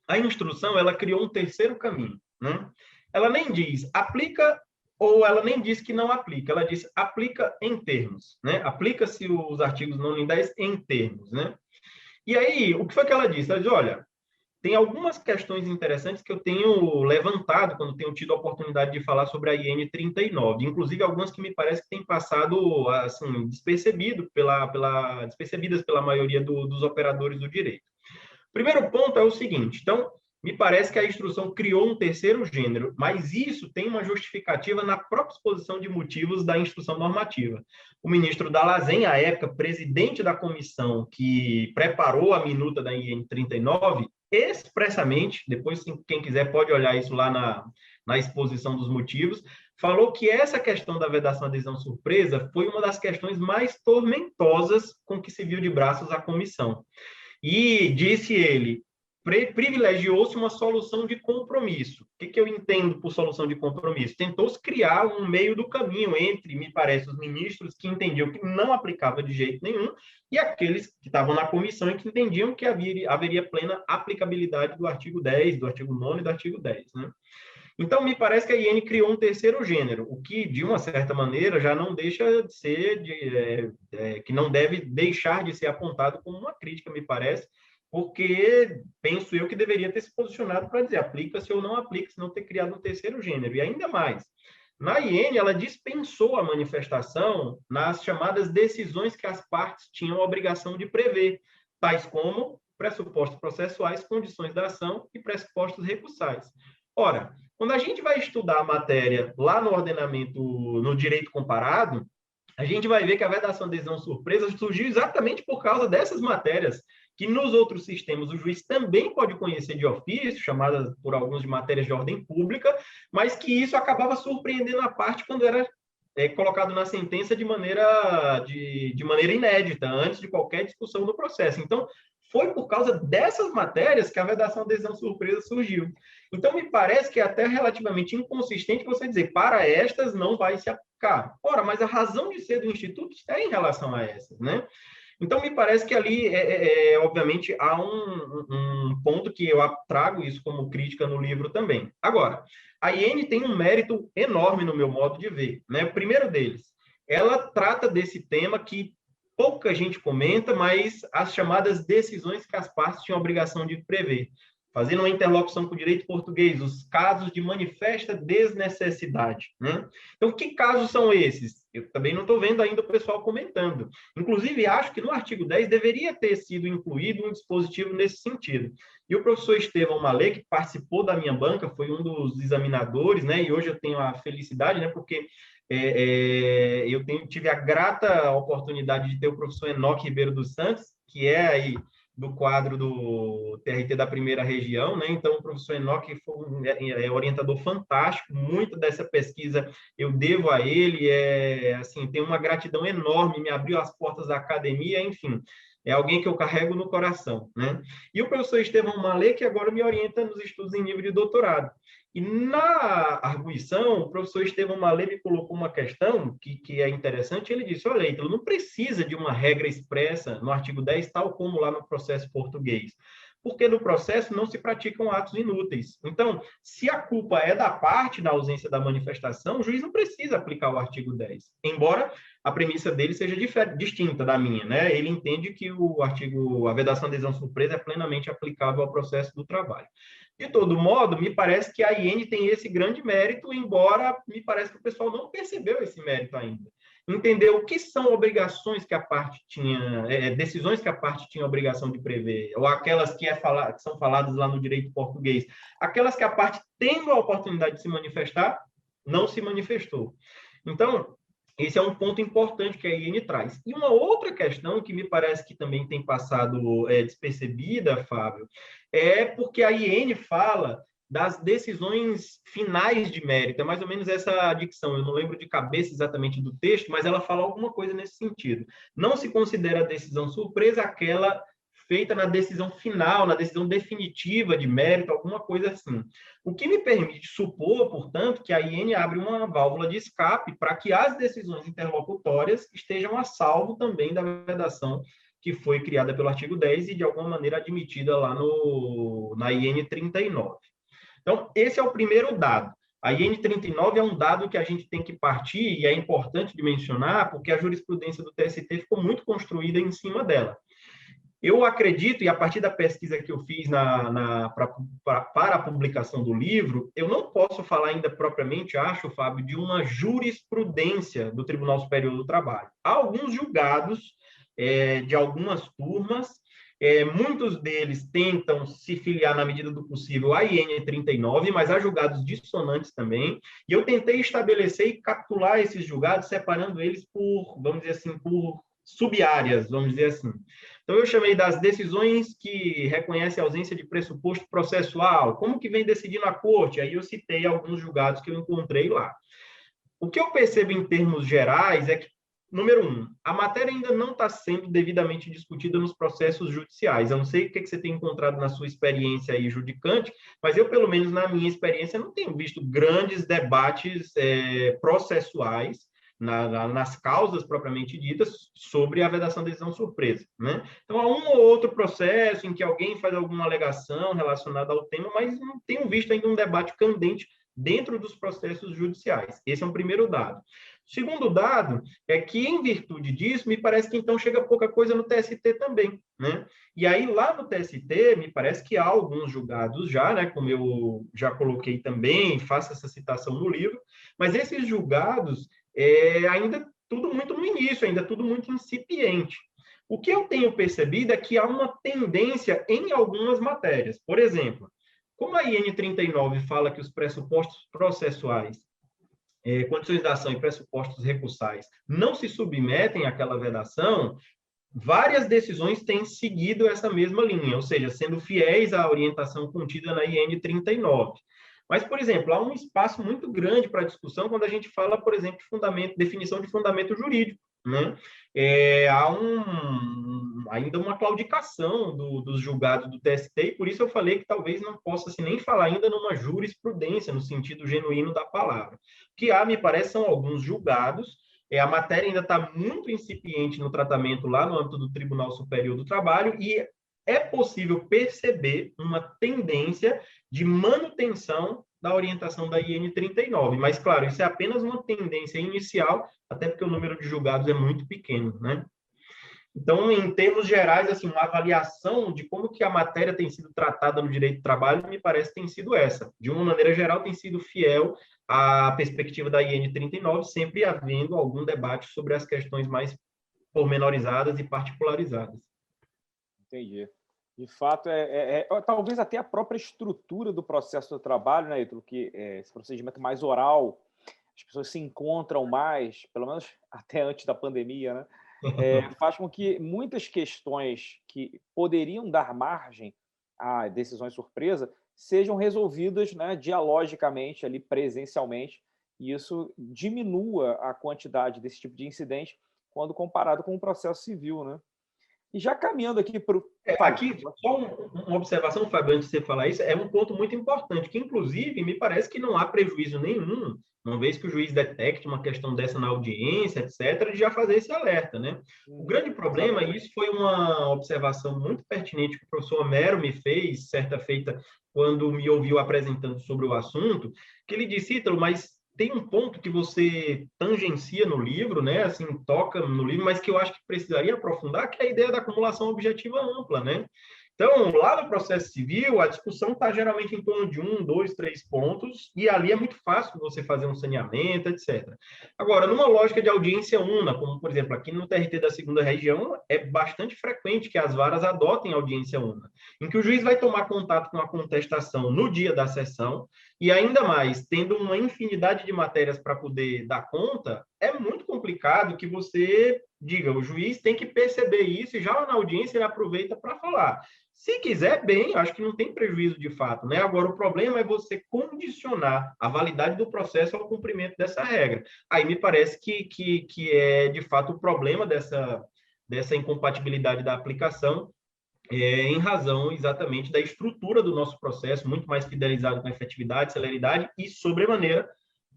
A instrução, ela criou um terceiro caminho, né? Ela nem diz aplica ou ela nem diz que não aplica, ela diz aplica em termos, né? Aplica-se os artigos 9 e 10 em termos, né? E aí, o que foi que ela disse? Ela diz, olha, tem algumas questões interessantes que eu tenho levantado quando tenho tido a oportunidade de falar sobre a IN 39, inclusive algumas que me parece que têm passado assim, despercebidas pela maioria dos operadores do direito. O primeiro ponto é o seguinte, então, me parece que a instrução criou um terceiro gênero, mas isso tem uma justificativa na própria exposição de motivos da instrução normativa. O ministro Dallazen, à época, presidente da comissão que preparou a minuta da IN 39, expressamente, depois quem quiser pode olhar isso lá na exposição dos motivos, falou que essa questão da vedação à decisão surpresa foi uma das questões mais tormentosas com que se viu de braços a comissão. E, disse ele, privilegiou-se uma solução de compromisso. O que eu entendo por solução de compromisso? Tentou-se criar um meio do caminho entre, me parece, os ministros que entendiam que não aplicava de jeito nenhum e aqueles que estavam na comissão e que entendiam que haveria plena aplicabilidade do artigo 10, do artigo 9 e do artigo 10, né? Então, me parece que a IN criou um terceiro gênero, o que, de uma certa maneira, já não deixa de ser, que não deve deixar de ser apontado como uma crítica, me parece, porque penso eu que deveria ter se posicionado para dizer aplica-se ou não aplica-se, não ter criado um terceiro gênero. E ainda mais, na IN, ela dispensou a manifestação nas chamadas decisões que as partes tinham a obrigação de prever, tais como pressupostos processuais, condições da ação e pressupostos recursais. Ora, quando a gente vai estudar a matéria lá no ordenamento, no direito comparado, a gente vai ver que a vedação de decisão surpresa surgiu exatamente por causa dessas matérias, que nos outros sistemas o juiz também pode conhecer de ofício, chamadas por alguns de matérias de ordem pública, mas que isso acabava surpreendendo a parte quando era colocado na sentença de maneira inédita, antes de qualquer discussão do processo. Então, foi por causa dessas matérias que a vedação de decisão surpresa surgiu. Então, me parece que é até relativamente inconsistente você dizer, para estas não vai se aplicar. Ora, mas a razão de ser do Instituto é em relação a essas, né? Então, me parece que ali, obviamente, há um ponto que eu trago isso como crítica no livro também. Agora, a IN tem um mérito enorme no meu modo de ver, né? O primeiro deles, ela trata desse tema que pouca gente comenta, mas as chamadas decisões que as partes tinham a obrigação de prever, fazendo uma interlocução com o direito português, os casos de manifesta desnecessidade, né? Então, que casos são esses? Eu também não estou vendo ainda o pessoal comentando. Inclusive, acho que no artigo 10 deveria ter sido incluído um dispositivo nesse sentido. E o professor Estevão Malê, que participou da minha banca, foi um dos examinadores, né? E hoje eu tenho a felicidade, né? Porque eu tive a grata oportunidade de ter o professor Enoque Ribeiro dos Santos, que é aí do quadro do TRT da primeira região, né? Então, o professor Enoque foi um orientador fantástico, muito dessa pesquisa eu devo a ele, assim, tenho uma gratidão enorme, me abriu as portas da academia, enfim, é alguém que eu carrego no coração, né? E o professor Estevão Malê, que agora me orienta nos estudos em nível de doutorado. E na arguição, o professor Estevão Malê me colocou uma questão que é interessante. Ele disse, olha, Ítalo, não precisa de uma regra expressa no artigo 10, tal como lá no processo português, porque no processo não se praticam atos inúteis. Então, se a culpa é da parte na ausência da manifestação, o juiz não precisa aplicar o artigo 10, embora a premissa dele seja distinta da minha, né? Ele entende que a vedação de decisão surpresa é plenamente aplicável ao processo do trabalho. De todo modo, me parece que a IN tem esse grande mérito, embora me parece que o pessoal não percebeu esse mérito ainda. Entender o que são obrigações que a parte tinha, decisões que a parte tinha obrigação de prever, ou aquelas que são faladas lá no direito português, aquelas que a parte, tendo a oportunidade de se manifestar, não se manifestou. Então, esse é um ponto importante que a IN traz. E uma outra questão que me parece que também tem passado despercebida, Fábio, é porque a IN fala das decisões finais de mérito. É mais ou menos essa dicção. Eu não lembro de cabeça exatamente do texto, mas ela fala alguma coisa nesse sentido. Não se considera a decisão surpresa aquela feita na decisão final, na decisão definitiva de mérito, alguma coisa assim. O que me permite supor, portanto, que a IN abre uma válvula de escape para que as decisões interlocutórias estejam a salvo também da vedação que foi criada pelo artigo 10 e, de alguma maneira, admitida lá na IN 39. Então, esse é o primeiro dado. A IN 39 é um dado que a gente tem que partir, e é importante de mencionar, porque a jurisprudência do TST ficou muito construída em cima dela. Eu acredito, e a partir da pesquisa que eu fiz para a publicação do livro, eu não posso falar ainda propriamente, acho, Fábio, de uma jurisprudência do Tribunal Superior do Trabalho. Há alguns julgados de algumas turmas, muitos deles tentam se filiar, na medida do possível, à IN 39, mas há julgados dissonantes também, e eu tentei estabelecer e capitular esses julgados, separando eles por, vamos dizer assim, por sub-áreas, vamos dizer assim. Então, eu chamei das decisões que reconhecem a ausência de pressuposto processual, como que vem decidindo a corte, aí eu citei alguns julgados que eu encontrei lá. O que eu percebo em termos gerais é que, número 1, a matéria ainda não está sendo devidamente discutida nos processos judiciais. Eu não sei o que você tem encontrado na sua experiência aí, judicante, mas eu, pelo menos na minha experiência, não tenho visto grandes debates processuais nas causas propriamente ditas sobre a vedação da decisão surpresa, né? Então, há um ou outro processo em que alguém faz alguma alegação relacionada ao tema, mas não tenho visto ainda um debate candente dentro dos processos judiciais. Esse é um primeiro dado. O segundo dado é que, em virtude disso, me parece que então chega pouca coisa no TST também, né? E aí, lá no TST, me parece que há alguns julgados já, né? Como eu já coloquei também, faço essa citação no livro, mas esses julgados ainda tudo muito no início, ainda tudo muito incipiente. O que eu tenho percebido é que há uma tendência em algumas matérias. Por exemplo, como a IN 39 fala que os pressupostos processuais, condições da ação e pressupostos recursais não se submetem àquela vedação, várias decisões têm seguido essa mesma linha, ou seja, sendo fiéis à orientação contida na IN 39. Mas, por exemplo, há um espaço muito grande para discussão quando a gente fala, por exemplo, de definição de fundamento jurídico, né? Há ainda uma claudicação dos julgados do TST, e por isso eu falei que talvez não possa assim, nem falar ainda numa jurisprudência, no sentido genuíno da palavra. O que há, me parece, são alguns julgados. A matéria ainda está muito incipiente no tratamento lá no âmbito do Tribunal Superior do Trabalho, e é possível perceber uma tendência de manutenção da orientação da IN 39. Mas, claro, isso é apenas uma tendência inicial, até porque o número de julgados é muito pequeno, né? Então, em termos gerais, assim, uma avaliação de como que a matéria tem sido tratada no direito do trabalho, me parece que tem sido essa. De uma maneira geral, tem sido fiel à perspectiva da IN 39, sempre havendo algum debate sobre as questões mais pormenorizadas e particularizadas. Entendi. De fato, talvez até a própria estrutura do processo do trabalho, né, Ítalo, que esse procedimento mais oral, as pessoas se encontram mais, pelo menos até antes da pandemia, né, faz com que muitas questões que poderiam dar margem a decisões surpresa sejam resolvidas, né, dialogicamente, ali, presencialmente, e isso diminua a quantidade desse tipo de incidente quando comparado com o processo civil, né? E já caminhando aqui para o... Aqui, só uma observação, Fábio, antes de você falar isso, é um ponto muito importante, que inclusive me parece que não há prejuízo nenhum, uma vez que o juiz detecte uma questão dessa na audiência, etc., de já fazer esse alerta, né? O grande problema, e isso foi uma observação muito pertinente que o professor Homero me fez, certa feita, quando me ouviu apresentando sobre o assunto, que ele disse, Ítalo, mas tem um ponto que você tangencia no livro, né? Assim, toca no livro, mas que eu acho que precisaria aprofundar, que é a ideia da acumulação objetiva ampla, né? Então, lá no processo civil, a discussão está geralmente em torno de 1, 2, 3 pontos, e ali é muito fácil você fazer um saneamento, etc. Agora, numa lógica de audiência una, como, por exemplo, aqui no TRT da segunda região, é bastante frequente que as varas adotem audiência una, em que o juiz vai tomar contato com a contestação no dia da sessão, e ainda mais, tendo uma infinidade de matérias para poder dar conta, é muito complicado que você diga, o juiz tem que perceber isso e já na audiência ele aproveita para falar. Se quiser, bem, acho que não tem prejuízo de fato, né? Agora, o problema é você condicionar a validade do processo ao cumprimento dessa regra. Aí me parece que é, de fato, o problema dessa incompatibilidade da aplicação, em razão exatamente da estrutura do nosso processo, muito mais fidelizado com a efetividade, celeridade e, sobremaneira,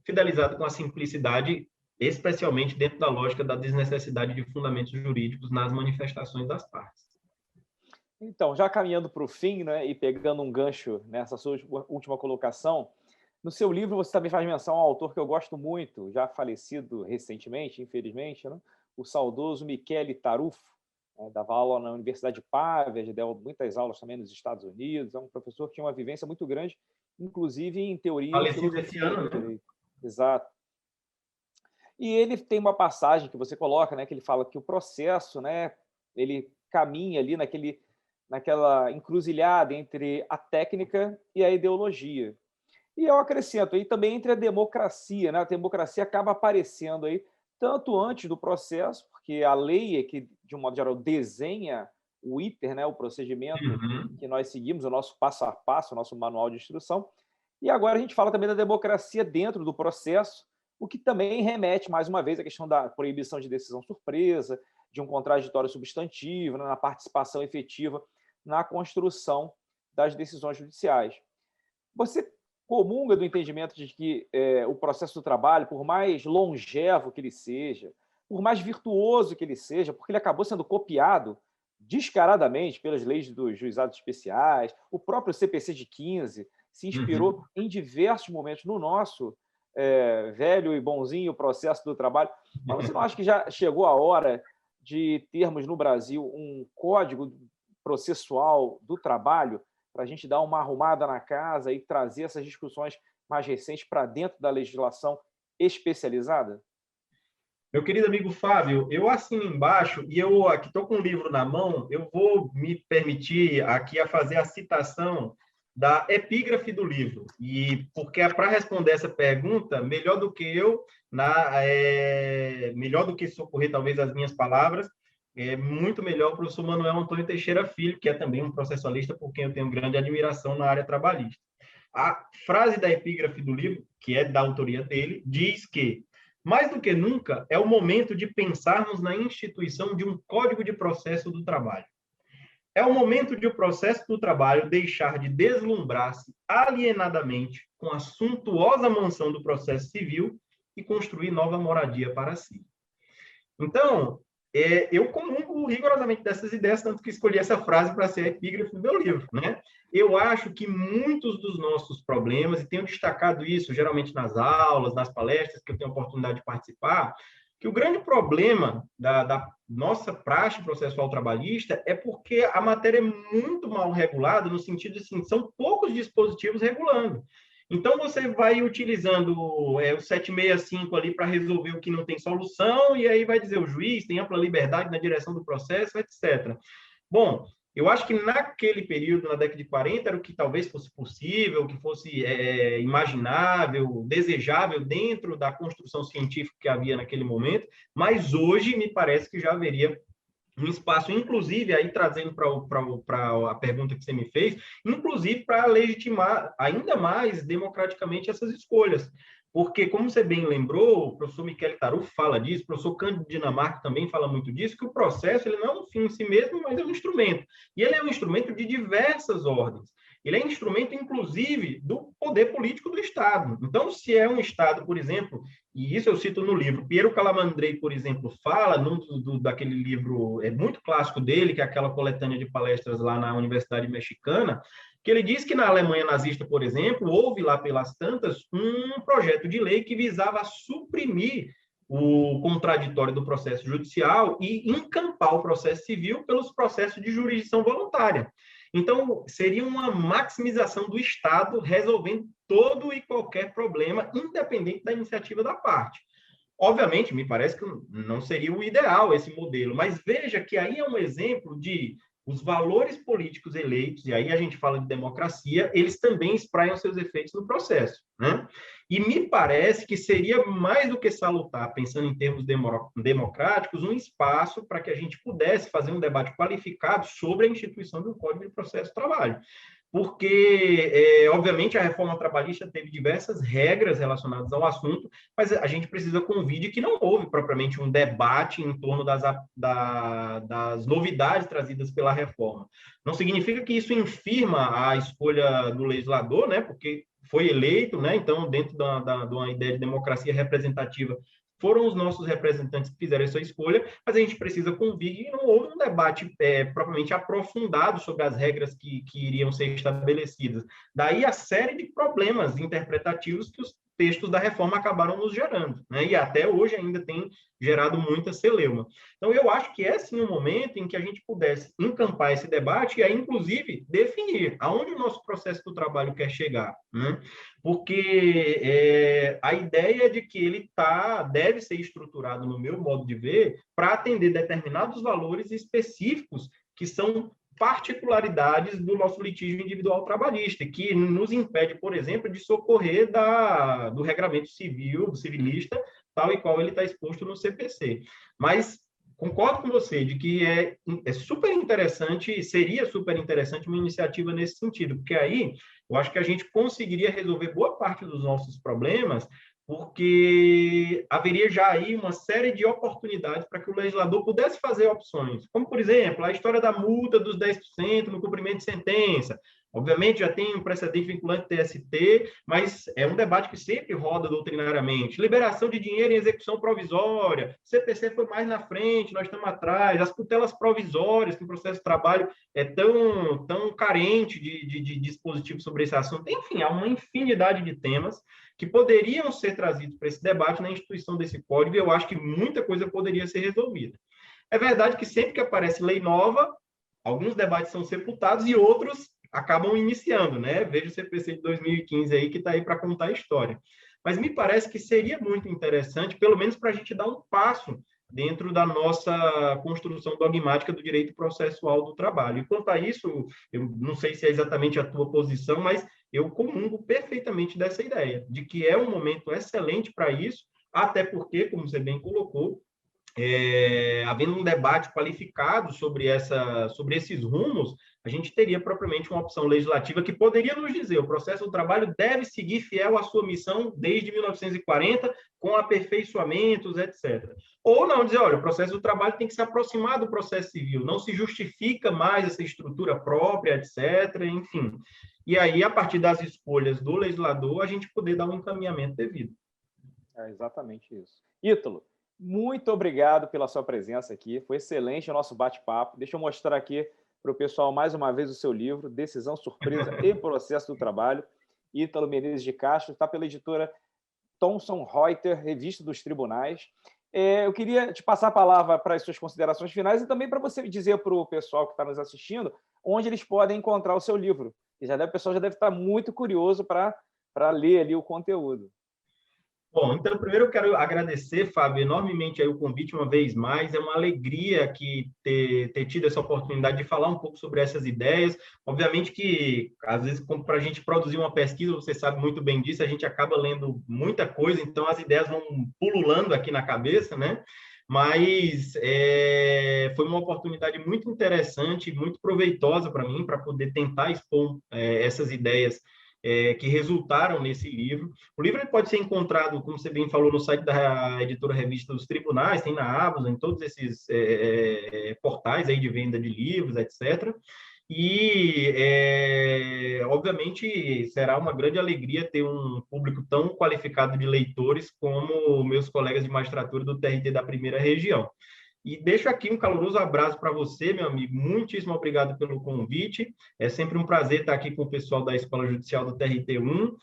fidelizado com a simplicidade, especialmente dentro da lógica da desnecessidade de fundamentos jurídicos nas manifestações das partes. Então, já caminhando para o fim, né, e pegando um gancho nessa sua última colocação, no seu livro você também faz menção a um autor que eu gosto muito, já falecido recentemente, infelizmente, né, o saudoso Michele Tarufo, né, dava aula na Universidade de Pávia, já deu muitas aulas também nos Estados Unidos, é um professor que tinha uma vivência muito grande, inclusive em teoria e filosofia do direito. Exato. E ele tem uma passagem que você coloca, né, que ele fala que o processo, né, ele caminha ali naquela encruzilhada entre a técnica e a ideologia. E eu acrescento aí também entre a democracia, né? A democracia acaba aparecendo aí tanto antes do processo, porque a lei é que, de um modo geral, desenha o ITER, né? O procedimento que nós seguimos, o nosso passo a passo, o nosso manual de instrução. E agora a gente fala também da democracia dentro do processo, o que também remete, mais uma vez, à questão da proibição de decisão surpresa, de um contraditório substantivo, né? Na participação efetiva na construção das decisões judiciais. Você comunga do entendimento de que o processo do trabalho, por mais longevo que ele seja, por mais virtuoso que ele seja, porque ele acabou sendo copiado descaradamente pelas leis dos juizados especiais, o próprio CPC de 15 se inspirou em diversos momentos no nosso velho e bonzinho processo do trabalho. Mas você não acha que já chegou a hora de termos no Brasil um código processual do trabalho para a gente dar uma arrumada na casa e trazer essas discussões mais recentes para dentro da legislação especializada? Meu querido amigo Fábio, eu assino embaixo e eu aqui estou com um livro na mão, eu vou me permitir aqui a fazer a citação da epígrafe do livro. E porque para responder essa pergunta, melhor do que eu, melhor do que socorrer talvez as minhas palavras, é muito melhor o professor Manuel Antônio Teixeira Filho, que é também um processualista por quem eu tenho grande admiração na área trabalhista. A frase da epígrafe do livro, que é da autoria dele, diz que mais do que nunca, é o momento de pensarmos na instituição de um código de processo do trabalho. É o momento de o processo do trabalho deixar de deslumbrar-se alienadamente com a suntuosa mansão do processo civil e construir nova moradia para si. Então, eu comungo rigorosamente dessas ideias, tanto que escolhi essa frase para ser a epígrafe do meu livro, né? Eu acho que muitos dos nossos problemas, e tenho destacado isso geralmente nas aulas, nas palestras que eu tenho a oportunidade de participar, que o grande problema da nossa praxe processual trabalhista é porque a matéria é muito mal regulada, no sentido de, assim, são poucos dispositivos regulando. Então, você vai utilizando o 765 ali para resolver o que não tem solução, e aí vai dizer o juiz tem ampla liberdade na direção do processo, etc. Bom, eu acho que naquele período, na década de 40, era o que talvez fosse possível, que fosse imaginável, desejável dentro da construção científica que havia naquele momento, mas hoje me parece que já haveria um espaço, inclusive, aí trazendo para a pergunta que você me fez, inclusive para legitimar ainda mais democraticamente essas escolhas. Porque, como você bem lembrou, o professor Michele Tarufo fala disso, o professor Cândido Dinamarca também fala muito disso, que o processo ele não é um fim em si mesmo, mas é um instrumento. E ele é um instrumento de diversas ordens. Ele é instrumento, inclusive, do poder político do Estado. Então, se é um Estado, por exemplo, e isso eu cito no livro, Piero Calamandrei, por exemplo, fala daquele livro muito clássico dele, que é aquela coletânea de palestras lá na Universidade Mexicana, que ele diz que na Alemanha nazista, por exemplo, houve lá pelas tantas um projeto de lei que visava suprimir o contraditório do processo judicial e encampar o processo civil pelos processos de jurisdição voluntária. Então, seria uma maximização do Estado resolvendo todo e qualquer problema, independente da iniciativa da parte. Obviamente, me parece que não seria o ideal esse modelo, mas veja que aí é um exemplo de os valores políticos eleitos, e aí a gente fala de democracia, eles também espraiam seus efeitos no processo, né? E me parece que seria mais do que salutar, pensando em termos democráticos, um espaço para que a gente pudesse fazer um debate qualificado sobre a instituição de um Código de Processo de Trabalho. Porque, obviamente, a reforma trabalhista teve diversas regras relacionadas ao assunto, mas a gente precisa convir que não houve propriamente um debate em torno das novidades trazidas pela reforma. Não significa que isso infirma a escolha do legislador, né? Porque foi eleito, né? Então, dentro de uma ideia de democracia representativa, foram os nossos representantes que fizeram essa escolha, mas a gente precisa convir que não houve um debate propriamente aprofundado sobre as regras que iriam ser estabelecidas. Daí a série de problemas interpretativos que os textos da reforma acabaram nos gerando, né? E até hoje ainda tem gerado muita celeuma. Então, eu acho que é sim um momento em que a gente pudesse encampar esse debate e aí, inclusive, definir aonde o nosso processo do trabalho quer chegar, né? Porque a ideia é de que ele deve ser estruturado, no meu modo de ver, para atender determinados valores específicos que são particularidades do nosso litígio individual trabalhista, que nos impede, por exemplo, de socorrer do regramento civil, civilista, tal e qual ele está exposto no CPC. Mas concordo com você de que é super interessante, seria super interessante uma iniciativa nesse sentido, porque aí eu acho que a gente conseguiria resolver boa parte dos nossos problemas, porque haveria já aí uma série de oportunidades para que o legislador pudesse fazer opções, como, por exemplo, a história da multa dos 10% no cumprimento de sentença, Obviamente, já tem um precedente vinculante TST, mas é um debate que sempre roda doutrinariamente. Liberação de dinheiro em execução provisória, CPC foi mais na frente, nós estamos atrás, as tutelas provisórias, que o processo de trabalho é tão carente de dispositivos sobre esse assunto. Enfim, há uma infinidade de temas que poderiam ser trazidos para esse debate na instituição desse código, e eu acho que muita coisa poderia ser resolvida. É verdade que sempre que aparece lei nova, alguns debates são sepultados e outros acabam iniciando, né? Veja o CPC de 2015 aí, que está aí para contar a história. Mas me parece que seria muito interessante, pelo menos para a gente dar um passo dentro da nossa construção dogmática do direito processual do trabalho. E quanto a isso, eu não sei se é exatamente a tua posição, mas eu comungo perfeitamente dessa ideia, de que é um momento excelente para isso, até porque, como você bem colocou, havendo um debate qualificado sobre esses rumos, a gente teria propriamente uma opção legislativa que poderia nos dizer: o processo do trabalho deve seguir fiel à sua missão desde 1940, com aperfeiçoamentos, etc. Ou não, dizer: olha, o processo do trabalho tem que se aproximar do processo civil, não se justifica mais essa estrutura própria, etc. Enfim. E aí, a partir das escolhas do legislador, a gente poder dar um encaminhamento devido. É exatamente isso. Ítalo, muito obrigado pela sua presença aqui. Foi excelente o nosso bate-papo. Deixa eu mostrar aqui para o pessoal mais uma vez o seu livro, Decisão Surpresa e Processo do Trabalho. Ítalo Menezes de Castro, está pela editora Thomson Reuters, Revista dos Tribunais. Eu queria te passar a palavra para as suas considerações finais e também para você dizer para o pessoal que está nos assistindo onde eles podem encontrar o seu livro. O pessoal já deve estar muito curioso para ler ali o conteúdo. Bom, então, primeiro eu quero agradecer, Fábio, enormemente aí o convite uma vez mais. É uma alegria aqui ter tido essa oportunidade de falar um pouco sobre essas ideias. Obviamente que, às vezes, para a gente produzir uma pesquisa, você sabe muito bem disso, a gente acaba lendo muita coisa, então as ideias vão pululando aqui na cabeça, né? Mas foi uma oportunidade muito interessante, muito proveitosa para mim, para poder tentar expor essas ideias que resultaram nesse livro. O livro pode ser encontrado, como você bem falou, no site da editora Revista dos Tribunais, tem na Amazon, em todos esses portais aí de venda de livros, etc. E, obviamente, será uma grande alegria ter um público tão qualificado de leitores como meus colegas de magistratura do TRT da Primeira Região. E deixo aqui um caloroso abraço para você, meu amigo. Muitíssimo obrigado pelo convite. É sempre um prazer estar aqui com o pessoal da Escola Judicial do TRT1.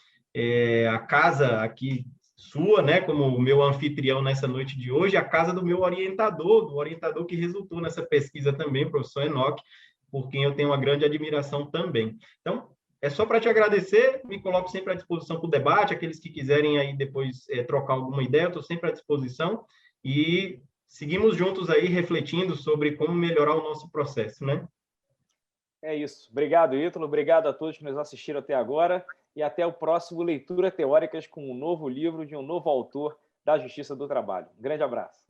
A casa aqui sua, né, como o meu anfitrião nessa noite de hoje, a casa do meu orientador, do orientador que resultou nessa pesquisa também, o professor Enoque, por quem eu tenho uma grande admiração também. Então, é só para te agradecer, me coloco sempre à disposição para o debate, aqueles que quiserem aí depois trocar alguma ideia, eu estou sempre à disposição, e seguimos juntos aí refletindo sobre como melhorar o nosso processo, né? É isso. Obrigado, Ítalo. Obrigado a todos que nos assistiram até agora e até o próximo Leitura Teóricas com um novo livro de um novo autor da Justiça do Trabalho. Um grande abraço.